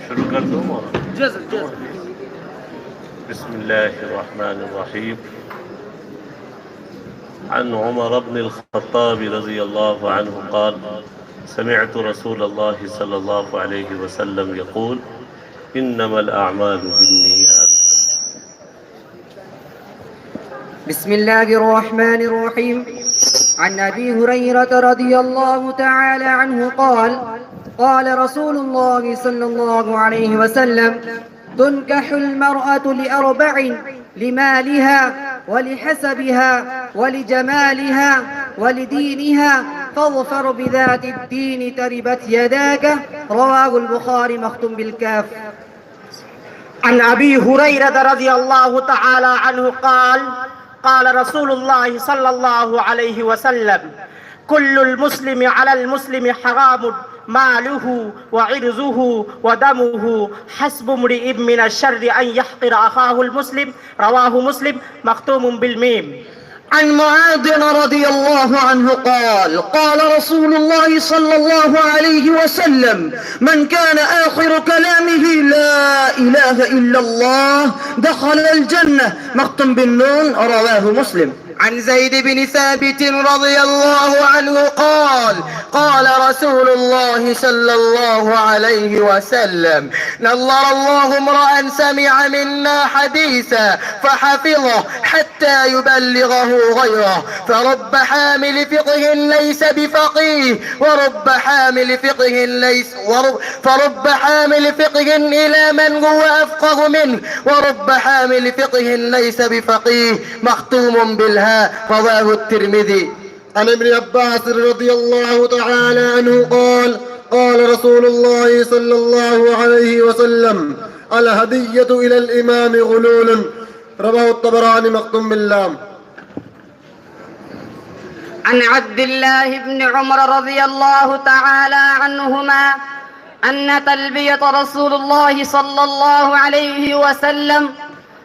शुरू कर दूँ جزر جزر बिस्मिल्लाहिर्रहमानिर्रहीम عن عمر بن الخطاب رضي الله عنه قال سمعت رسول الله صلى الله عليه وسلم يقول إنما الأعمال بالنيات. بسم الله الرحمن الرحيم. عن أبي هريرة رضي الله تعالى عنه قال قال رسول الله صلى الله عليه وسلم تنكح المرأة لأربع: لمالها ولحسبها ولجمالها ولدينها، فاظفر بذات الدين تربت يداك. رواه البخاري مختوم بالكاف. عن أبي هريرة رضي الله تعالى عنه قال قال رسول الله صلى الله عليه وسلم كل المسلم على المسلم حرام ماله وعرضه ودمه، حسب امرئ من الشر أن يحقر أخاه المسلم. رواه مسلم مختوم بالميم. عن معاذ رضي الله عنه قال قال رسول الله صلى الله عليه وسلم من كان آخر كلامه لا إله إلا الله دخل الجنة. مختم بالنون. رواه مسلم. عن زيد بن ثابت رضي الله عنه قال قال رسول الله صلى الله عليه وسلم نظر الله امرأ سمع منا حديثا فحفظه حتى يبلغه غيره، فرب حامل فقه ليس بفقيه فرب حامل فقه إلى من هو أفقه منه، ورب حامل فقه ليس بفقيه. مختوم بالها. رواه الترمذي. عن ابن عباس رضي الله تعالى عنه قال قال رسول الله صلى الله عليه وسلم الهدية إلى الإمام غلول. رواه الطبراني مختوم باللام. عن عبد الله بن عمر رضي الله تعالى عنهما أن تلبية رسول الله صلى الله عليه وسلم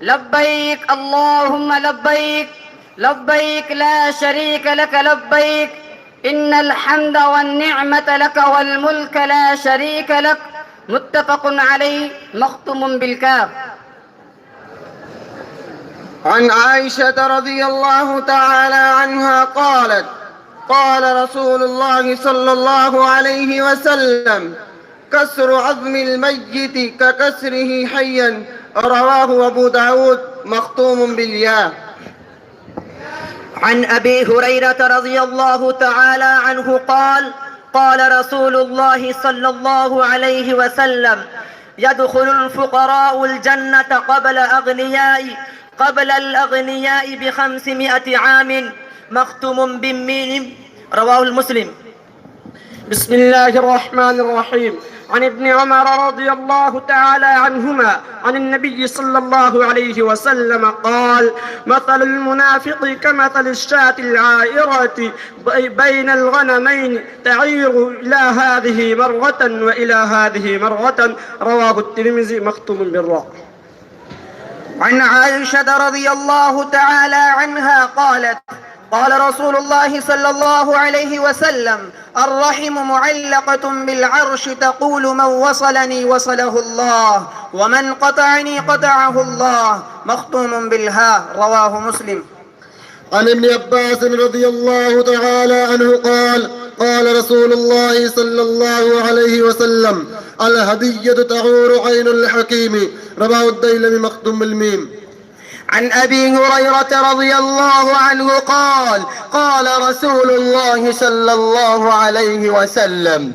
لبيك اللهم لبيك لبيك لا شريك لك لبيك إن الحمد والنعمة لك والملك لا شريك لك. متفق عليه مختوم بالكاف. عن عائشة رضي الله تعالى عنها قالت قال رسول الله صلى الله عليه وسلم كسر عظم الميت ككسره حيا. رواه أبو داود مختوم بالياء. عن أبي هريرة رضي الله تعالى عنه قال قال رسول الله صلى الله عليه وسلم يدخل الفقراء الجنة قبل الأغنياء ب500 عام. مختوم بالميم. رواه المسلم. بسم الله الرحمن الرحيم. عن ابن عمر رضي الله تعالى عنهما عن النبي صلى الله عليه وسلم قال مثل المنافق كمثل الشاة العائرة بين الغنمين تعير إلى هذه مرة وإلى هذه مرة. رواه الترمذي مختوم بالراء. عن عائشة رضي الله تعالى عنها قالت قال رسول الله صلى الله عليه وسلم الرحم معلقة بالعرش تقول من وصلني وصله الله ومن قطعني قطعه الله. مختوم بالهاء. رواه مسلم. عن ابن عباس رضي الله تعالى عنه قال قال رسول الله صلى الله عليه وسلم الهدية تعور عين الحكيم. رواه الديلمي مختوم بالميم. عن أبي هريرة رضي الله عنه قال قال رسول الله صلى الله عليه وسلم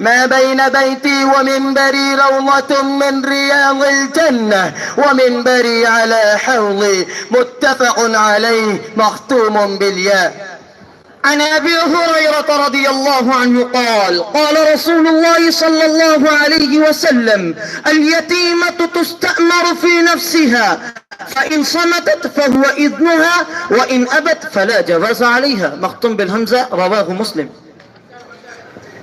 ما بين بيتي ومنبري روضة من رياض الجنة ومنبري على حوضي. متفق عليه مختوم بالياء. عن أبي هريرة رضي الله عنه قال قال رسول الله صلى الله عليه وسلم اليتيمة تستأمر في نفسها فإن صمتت فهو إذنها وإن أبت فلا جواز عليها. مختوم بالهمزة. رواه مسلم.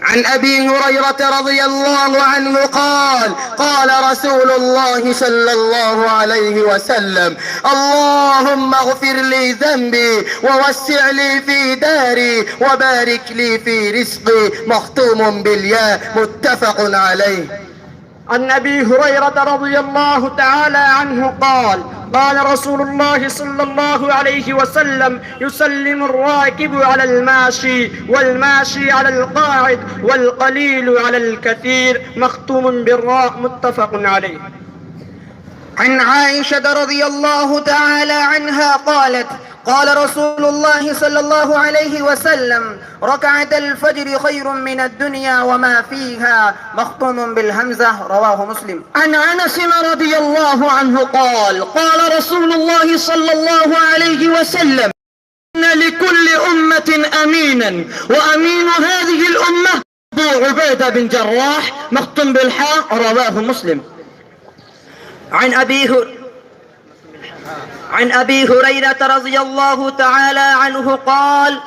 عن أبي هريرة رضي الله عنه قال قال رسول الله صلى الله عليه وسلم اللهم اغفر لي ذنبي ووسع لي في داري وبارك لي في رزقي. مختوم بالياء. متفق عليه. عن أبي هريرة رضي الله تعالى عنه قال قال رسول الله صلى الله عليه وسلم يسلم الراكب على الماشي والماشي على القاعد والقليل على الكثير مختوم بالراء متفق عليه. عن عائشة رضي الله تعالى عنها قالت قال رسول الله صلى الله عليه وسلم ركعة الفجر خير من الدنيا وما فيها مختوم بالهمزة رواه مسلم. عن أنس رضي الله عنه قال قال رسول الله صلى الله عليه وسلم إن لكل أمة أمينا وأمين هذه الأمة أبو عبيدة بن جراح مختوم بالحاء رواه مسلم. عن أبي هريرة رضي الله تعالى عنه قال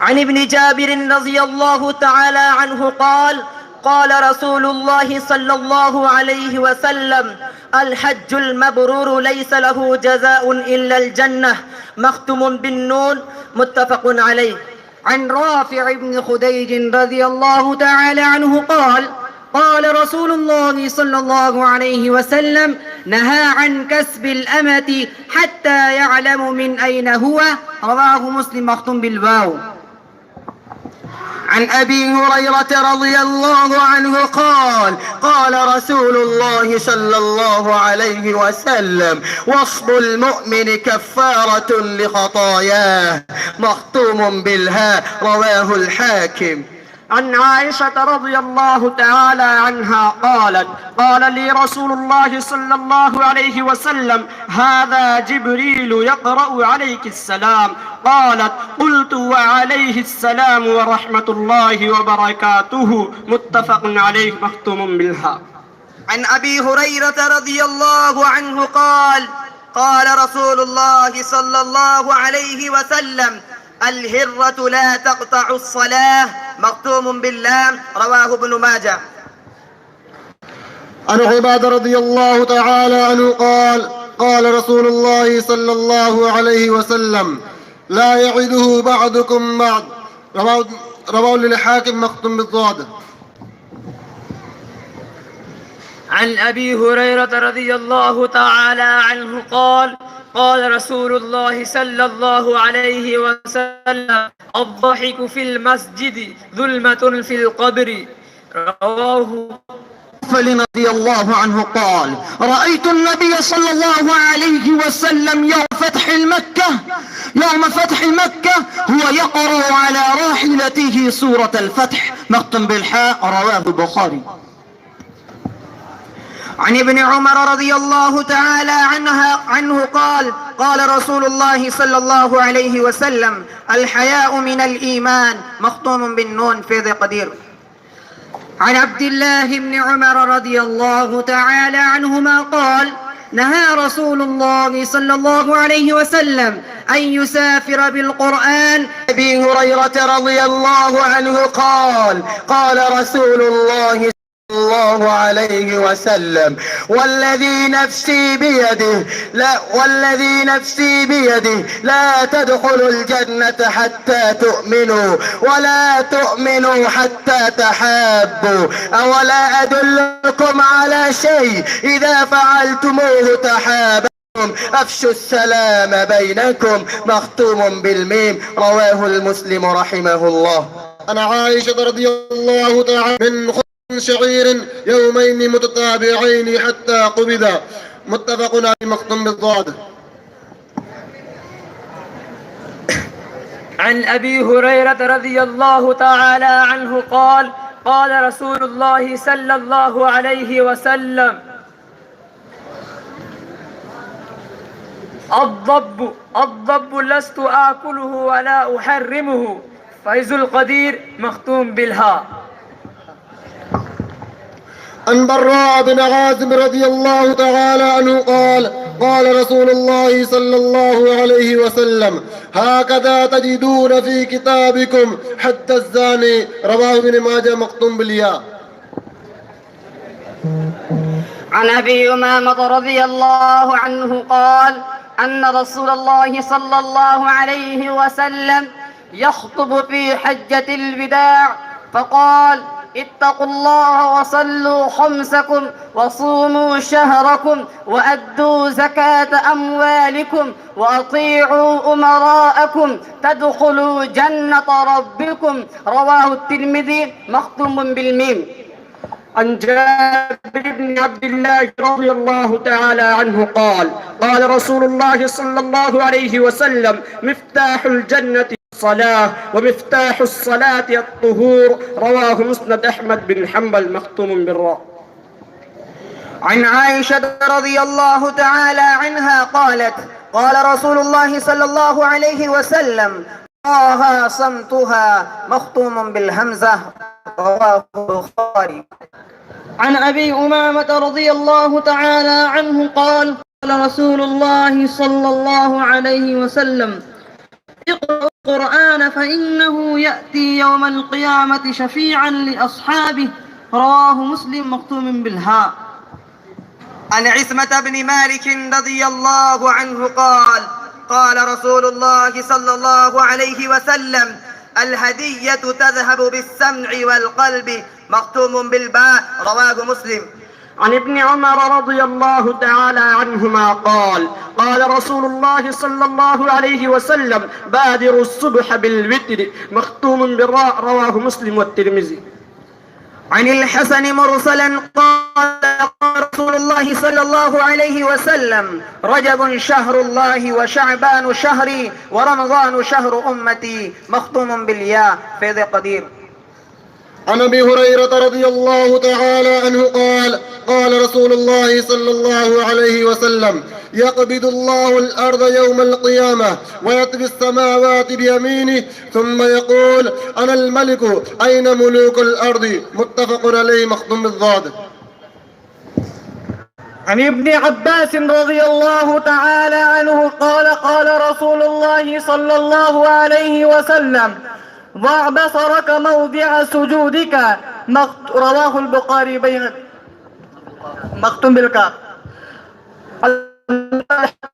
عن ابن جابر رضي الله تعالى عنه قال قال رسول الله صلى الله عليه وسلم الحج المبرور ليس له جزاء إلا الجنة مختوم بالنون متفق عليه. عن رافع بن خديج رضي الله تعالى عنه قال قال رسول الله صلى الله عليه وسلم نهى عن كسب الأمة حتى يعلم من أين هو رواه مسلم مختوم بالواو. عن أبي هريرة رضي الله عنه قال قال رسول الله صلى الله عليه وسلم وصب المؤمن كفارة لخطاياه مختوم بالهاء رواه الحاكم. عن عائشة رضي الله تعالى عنها قالت قال لي رسول الله صلى الله عليه وسلم هذا جبريل يقرأ عليك السلام قالت قلت وعليه السلام ورحمة الله وبركاته متفق عليه مختوم بالهاء. عن أبي هريرة رضي الله عنه قال قال رسول الله صلى الله عليه وسلم الهرة لا تقطع الصلاة مختوم باللام رواه ابن ماجه. عن عبادة رضي الله تعالى عنه قال قال رسول الله صلى الله عليه وسلم لا يعده بعضكم بعض رواه للحاكم مختوم بالضاد. عن أبي هريرة رضي الله تعالى عنه قال قال رسول الله صلى الله عليه وسلم الضحك في المسجد ظلمة في القبر رواه. رضي الله عنه قال رأيت النبي صلى الله عليه وسلم يوم فتح مكة هو يقرأ على راحلته سورة الفتح مختوم بالحاء رواه البخاري. عن ابن عمر رضي الله تعالى عنه قال قال رسول الله صلى الله عليه وسلم الحياء من الإيمان مختوم بالنون في ذي قدير. عن عبد الله بن عمر رضي الله تعالى عنهما قال نهى رسول الله صلى الله عليه وسلم أن يسافر بالقرآن. أبي هريرة رضي الله عنه قال قال رسول الله الله عليه وسلم والذي نفسي بيده لا تدخلوا الجنة حتى تؤمنوا ولا تؤمنوا حتى تحابوا أولا أدلكم على شيء إذا فعلتموه تحاببتم أفشوا السلام بينكم مختوم بالميم رواه المسلم رحمه الله. عن عائشة رضي الله تعالى من شعير يومين متتابعين حتى قبض متفق عليه مختوم بالضاد. عن أبي هريرة رضي الله تعالى عنه قال قال رسول الله صلى الله عليه وسلم الضب لست آكله ولا أحرمه فيز القدير مختوم بالهاء. عن براء بن عازب رضي الله تعالى عنه قال قال رسول الله صلى الله عليه وسلم هكذا تجدون في كتابكم حتى الزاني رواه ابن ماجه مختوم بالياء. عن أبي أمامة رضي الله عنه قال أن رسول الله صلى الله عليه وسلم يخطب في حجة الوداع فقال اتقوا الله وصلوا خمسكم وصوموا شهركم وأدوا زكاة أموالكم وأطيعوا أمراءكم تدخلوا جنة ربكم. رواه الترمذي مختوم بالميم. عن جابر بن عبد الله رضي الله تعالى عنه قال قال رسول الله صلى الله عليه وسلم مفتاح الجنة الصلاة ومفتاح الصلاة الطهور. رواه مسند أحمد بن حنبل مختوم بالراء. عن عائشة رضي الله تعالى عنها قالت قال رسول الله صلى الله عليه وسلم طه صمتها مختوم بالهمزة. رواه البخاري. عن أبي أمامة رضي الله تعالى عنه قال قال رسول الله صلى الله عليه وسلم اقرأوا القرآن فإنه يأتي يوم القيامة شفيعا لأصحابه. رواه مسلم مختوم بالهاء. عن عصمة بن مالك رضي الله عنه قال قال رسول الله صلى الله عليه وسلم الهدية تذهب بالسمع والقلب مختوم بالباء. رواه مسلم. عن ابن عمر رضي الله تعالى عنهما قال قال رسول الله صلى الله عليه وسلم بادروا الصبح بالوتر مختوم بالراء. رواه مسلم والترمذي. عن الحسن مرسلا قال رسول الله صلى الله عليه وسلم رجب شهر الله وشعبان شهري ورمضان شهر أمتي مختوم بالياء في ذي قدير. عن ابي هريره رضي الله تعالى عنه قال قال رسول الله صلى الله عليه وسلم يقبض الله الارض يوم القيامه ويطوي السماوات بيمينه ثم يقول انا الملك اين ملوك الارض. متفق عليه مختوم بالضاد. عن ابن عباس رضي الله تعالى عنه قال قال رسول الله صلى الله عليه وسلم ضع بصرك موضع سجودك. رواه البخاري مختوم بالكاف.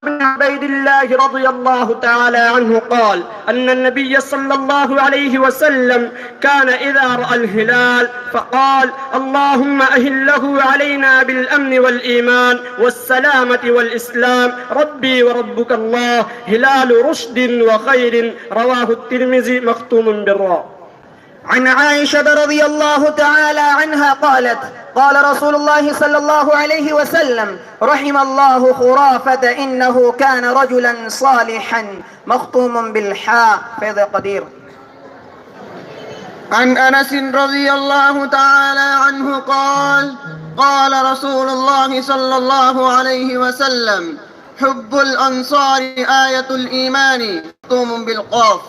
بن عبيد الله رضي الله تعالى عنه قال أن النبي صلى الله عليه وسلم كان إذا رأى الهلال فقال اللهم أهله علينا بالأمن والإيمان والسلامة والإسلام ربي وربك الله هلال رشد وخير. رواه الترمذي مختوم بالراء. عن عائشة رضي الله تعالى عنها قالت قال رسول الله صلى الله عليه وسلم رحم الله خرافة إنه كان رجلا صالحا مختوم بالحاء في ذي قدير. عن أنس رضي الله تعالى عنه قال قال رسول الله صلى الله عليه وسلم حب الأنصار آية الإيمان مختوم بالقاف.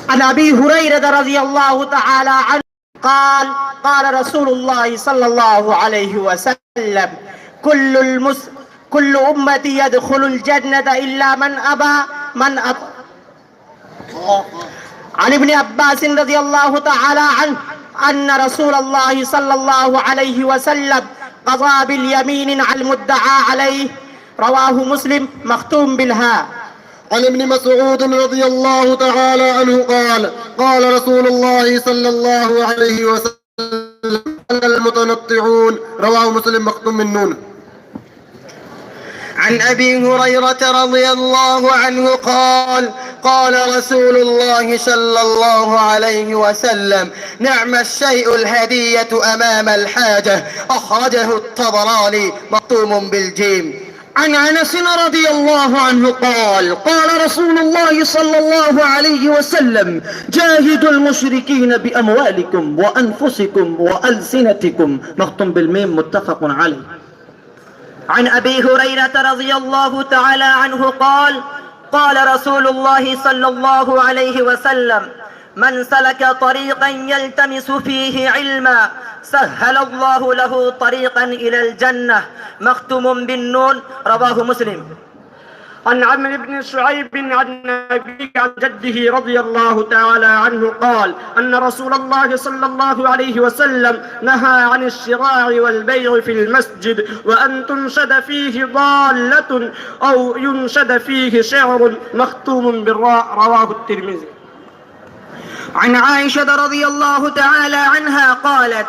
عن أبي هريرة رضي الله تعالى عنه قال قال رسول الله صلى الله عليه وسلم كل أمتي يدخل الجنة إلا من أبى عن ابن عباس رضي الله تعالى عنه أن رسول الله صلى الله عليه وسلم قضى باليمين على المدعى عليه. رواه مسلم مختوم بالهاء. عن ابن مسعود رضي الله تعالى عنه قال قال رسول الله صلى الله عليه وسلم المتنطعون. رواه مسلم مختوم بالنون. عن أبي هريرة رضي الله عنه قال قال رسول الله صلى الله عليه وسلم نعم الشيء الهدية أمام الحاجة. أخرجه الطبراني مختوم بالجيم. عن أنس رضي الله عنه قال قال رسول الله صلى الله عليه وسلم جاهدوا المشركين بأموالكم وأنفسكم وألسنتكم. مختوم بالميم متفق عليه. عن أبي هريرة رضي الله تعالى عنه قال قال رسول الله صلى الله عليه وسلم من سلك طريقا يلتمس فيه علما سهل الله له طريقا إلى الجنة. مختوم بالنون. رواه مسلم. عن عمرو بن شعيب عن أبيه عن جده رضي الله تعالى عنه قال أن رسول الله صلى الله عليه وسلم نهى عن الشراء والبيع في المسجد وأن تنشد فيه ضالة أو ينشد فيه شعر. مختوم بالراء. رواه الترمذي. عن عائشة رضي الله تعالى عنها قالت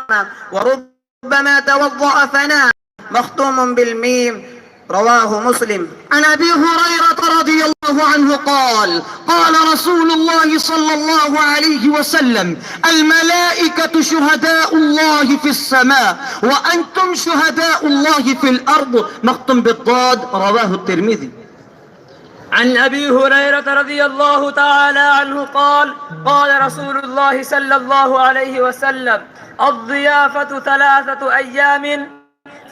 وربما توضأ فنام مختوم بالميم رواه مسلم. عن أبي هريرة رضي الله عنه قال قال رسول الله صلى الله عليه وسلم الملائكة شهداء الله في السماء وأنتم شهداء الله في الأرض مختوم بالضاد رواه الترمذي. عن أبي هريرة رضي الله تعالى عنه قال قال رسول الله صلى الله عليه وسلم الضيافة 3 أيام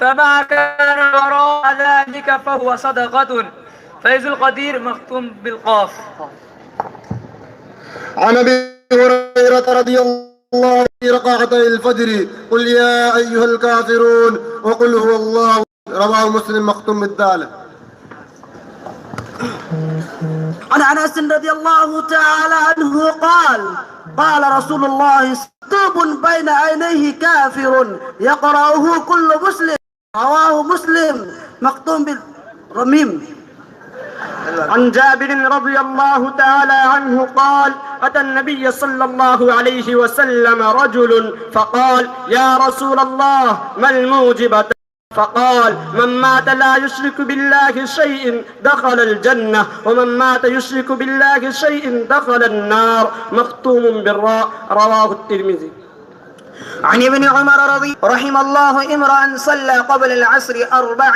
فما كان وراء ذلك فهو صدقة. فيز القدير مختوم بالقاف. عن ابي هريره رضي الله عنه في ركعتي الفجر قل يا ايها الكافرون وقل هو الله رواه مسلم مختوم بالدال. عن انس رضي الله تعالى عنه قال قال رسول الله مكتوب بين عينيه كافر يقرأه كل مسلم رواه مسلم مختوم بالرميم. عن جابر رضي الله تعالى عنه قال أتى النبي صلى الله عليه وسلم رجل فقال يا رسول الله ما الموجبة؟ فقال من مات لا يشرك بالله شيء دخل الجنة ومن مات يشرك بالله شيء دخل النار مختوم بالراء رواه الترمذي. عن ابن عمر رحم الله امرأ صلى قبل العصر 4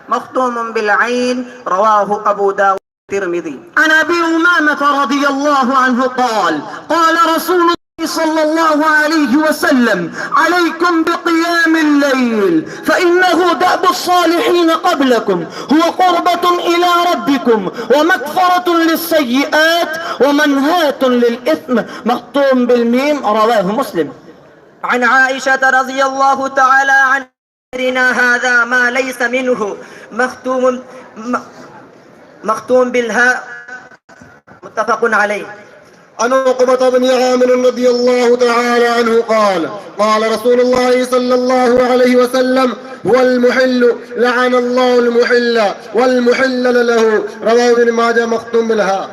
مختوم بالعين رواه أبو داود الترمذي. عن أبي أمامة رضي الله عنه قال قال رسول الله صلى الله عليه وسلم عليكم بقيام الليل فإنه دأب الصالحين قبلكم هو قربة إلى ربكم ومكفرة للسيئات ومنهاة للإثم مختوم بالميم رواه مسلم. عن عائشة رضي الله تعالى عنها هذا ما ليس منه مختوم بالهاء متفق عليه. عن عقبة بن عامر رضي الله تعالى عنه قال قال رسول الله صلى الله عليه وسلم هو المحل لعن الله المحل والمحل له رواه ابن ماجه مختوم بالهاء.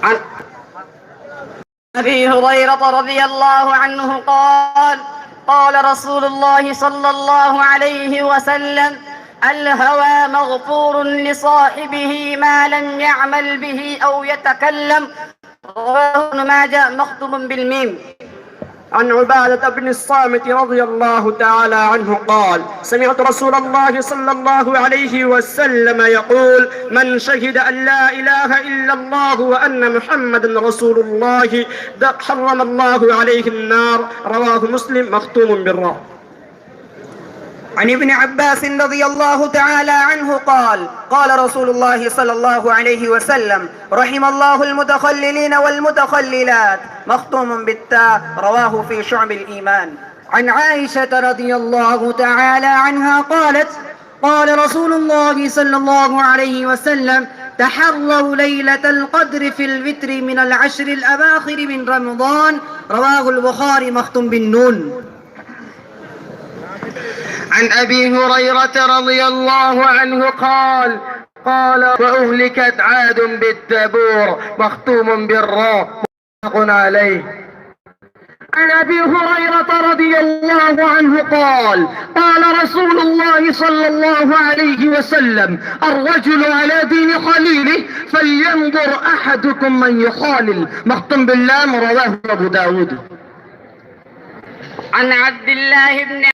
عن أبي هريرة رضي الله عنه قال قال رسول الله صلى الله عليه وسلم الهوى مغفور لصاحبه ما لم يعمل به أو يتكلم رواه ابن ماجه مختوم بالميم. عن عبادة بن الصامت رضي الله تعالى عنه قال سمعت رسول الله صلى الله عليه وسلم يقول من شهد أن لا إله إلا الله وأن محمدا رسول الله حرم الله عليه النار رواه مسلم مختوم بالراء. عن ابن عباس رضي الله تعالى عنه قال قال رسول الله صلى الله عليه وسلم رحم الله المتخللين والمتخللات مختوم بالتاء رواه في شعب الإيمان. عن عائشة رضي الله تعالى عنها قالت قال رسول الله صلى الله عليه وسلم تحروا ليلة القدر في الوتر من 10 الأواخر من رمضان رواه البخاري مختوم بالنون. عن أبي هريرة رضي الله عنه قال وأهلكت عاد بالتبور مختوم بالراء متفق عليه. عن أبي هريرة رضي الله عنه قال رسول الله صلى الله عليه وسلم الرجل على دين خليله فلينظر أحدكم من يخالل مختوم باللام رواه أبو داود. عن عبد الله بن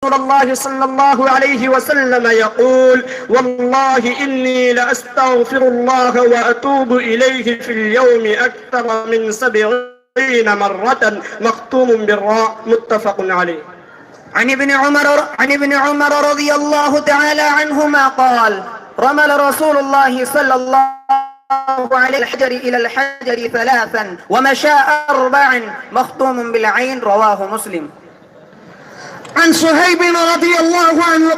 رسول الله صلى الله عليه وسلم يقول والله إني لأستغفر الله وأتوب إليه في اليوم أكثر من 70 مرة مختوم بالراء متفق عليه. عن ابن عمر رضي الله تعالى عنهما قال رمل رسول الله صلى الله عليه الحجر إلى الحجر 3 ومشى 4 مختوم بالعين رواه مسلم. عن صهيب رضي الله عنه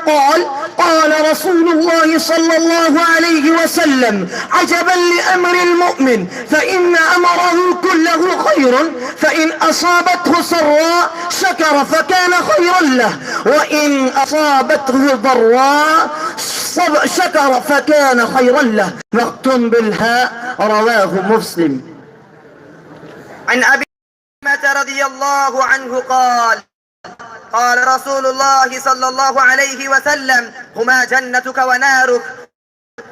قال رسول الله صلى الله عليه وسلم عجبا لأمر المؤمن فإن أمره كله خير فإن أصابته سراء شكر فكان خيرا له وإن أصابته ضراء شكر فكان خيرا له مختوم بالهاء رواه مسلم. عن أبي هريرة رضي الله عنه قال قال رسول الله صلى الله عليه وسلم هما جنتك ونارك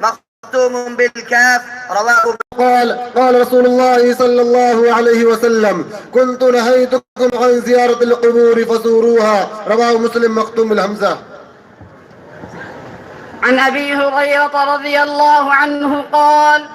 مختوم بالكاف رواه. قال رسول الله صلى الله عليه وسلم كنت نهيتكم عن زيارة القبور فزوروها رواه مسلم مختوم بالهمزة. عن أبي هريرة رضي الله عنه قال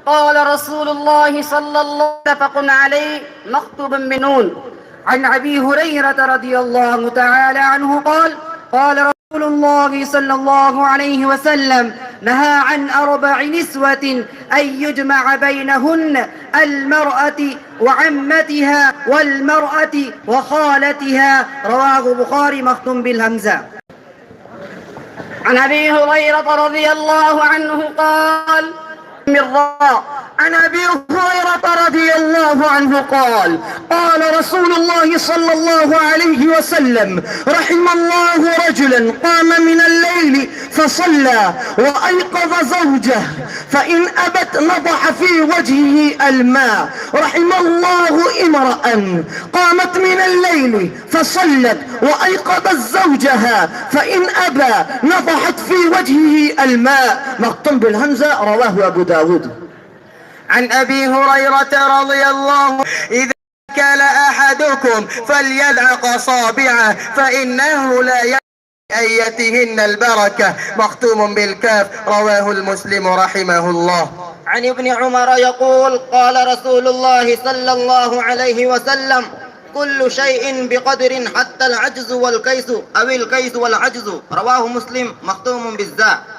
قال رسول الله صلى الله عليه وسلم عليه مكتوب بنون. عن أبي هريرة رضي الله تعالى عنه قال قال رسول الله صلى الله عليه وسلم نهى عن 4 نسوة أن يجمع بينهن المرأة وعمتها والمرأة وخالتها رواه البخاري مختوم بالهمزة. عن أبي هريرة رضي الله عنه قال عن أبي هريرة رضي الله عنه قال قال رسول الله صلى الله عليه وسلم رحم الله رجلا قام من الليل فصلى وأيقظ زوجه فإن أبت نضح في وجهه الماء. رحم الله امرأ قامت من الليل فصلت وأيقظت زوجها فإن أبى نضحت في وجهه الماء مختوم بالهمزة رواه أبو داود. عن أبي هريرة رضي الله عنه إذا أكل أحدكم فليدعق أصابعه فإنه لا يدري أيتهن البركة مختوم بالكاف رواه المسلم رحمه الله. عن ابن عمر يقول قال رسول الله صلى الله عليه وسلم كل شيء بقدر حتى العجز والكيس أو الكيس والعجز رواه مسلم مختوم بالزاء.